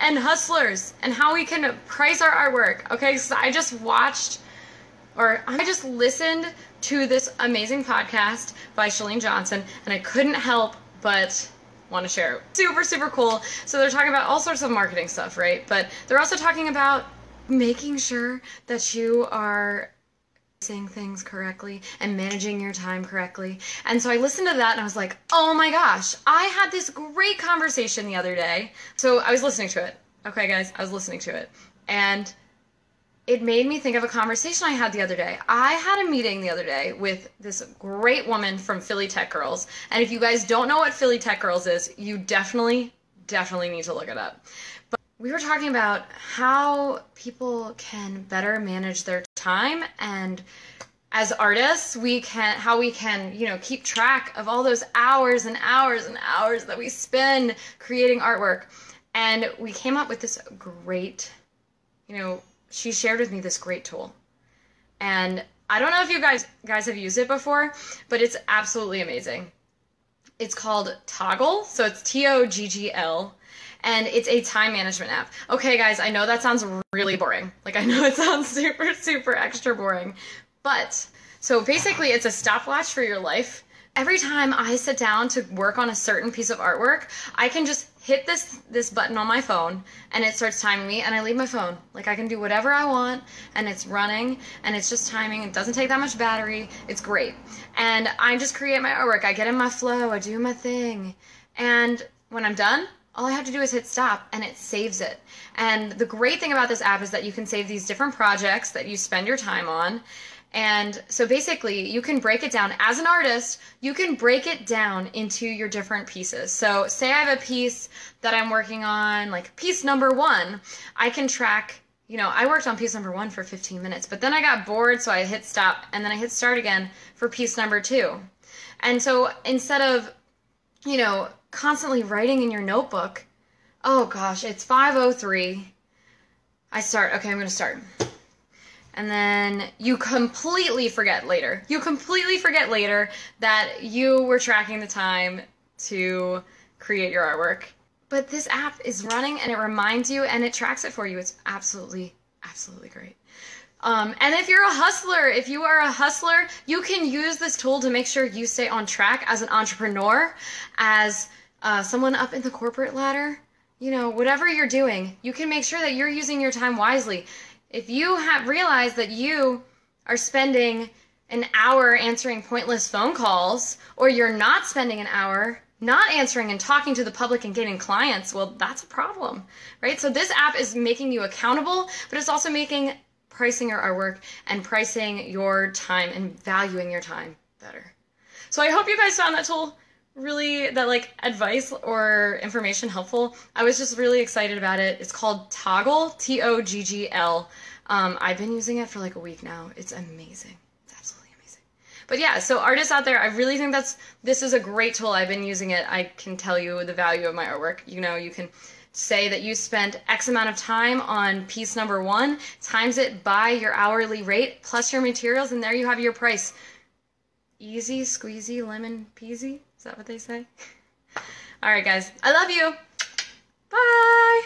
and hustlers and how we can price our artwork. Okay, so I just listened to this amazing podcast by Chalene Johnson, and I couldn't help but want to share it. Super, super cool. So they're talking about all sorts of marketing stuff, right? But they're also talking about making sure that you are saying things correctly and managing your time correctly. And so I listened to that and I was like, oh my gosh, I had this great conversation the other day. So I was listening to it. Okay, guys, I was listening to it. And it made me think of a conversation I had the other day. I had a meeting the other day with this great woman from Philly Tech Girls. And if you guys don't know what Philly Tech Girls is, you definitely need to look it up. But we were talking about how people can better manage their time, and as artists, how we can, keep track of all those hours and hours and hours that we spend creating artwork. And we came up with this great, she shared with me this great tool. And I don't know if you guys have used it before, but it's absolutely amazing. It's called Toggl, so it's Toggl, and it's a time management app. Okay, guys, I know that sounds really boring. Like, I know it sounds super, super extra boring, but so basically it's a stopwatch for your life. Every time I sit down to work on a certain piece of artwork, I can just hit this button on my phone and it starts timing me, and I leave my phone. Like, I can do whatever I want and it's running and it's just timing. It doesn't take that much battery. It's great. And I just create my artwork. I get in my flow. I do my thing. And when I'm done, all I have to do is hit stop and it saves it. And the great thing about this app is that you can save these different projects that you spend your time on. And so basically you can break it down. As an artist, you can break it down into your different pieces. So say I have a piece that I'm working on, like piece number 1, I can track, I worked on piece number 1 for 15 minutes, but then I got bored, so I hit stop and then I hit start again for piece number 2. And so instead of, constantly writing in your notebook, oh gosh, it's 5:03, I start, okay, I'm going to start. And then you completely forget later. You completely forget later that you were tracking the time to create your artwork. But this app is running and it reminds you and it tracks it for you. It's absolutely, absolutely great. And if you're a hustler, if you are a hustler, you can use this tool to make sure you stay on track as an entrepreneur, as someone up in the corporate ladder. Whatever you're doing, you can make sure that you're using your time wisely. If you have realized that you are spending an hour answering pointless phone calls, or you're not spending an hour not answering and talking to the public and getting clients, well, that's a problem, right? So this app is making you accountable, but it's also making pricing your artwork and pricing your time and valuing your time better. So I hope you guys found that tool that advice or information helpful. I was just really excited about it. It's called Toggl, Toggl. I've been using it for like a week now. It's amazing. It's absolutely amazing. But yeah, so artists out there, I really think this is a great tool. I've been using it. I can tell you the value of my artwork. You can say that you spent X amount of time on piece number 1, times it by your hourly rate plus your materials, and there you have your price. Easy, squeezy, lemon peasy. Is that what they say? All right, guys. I love you. Bye.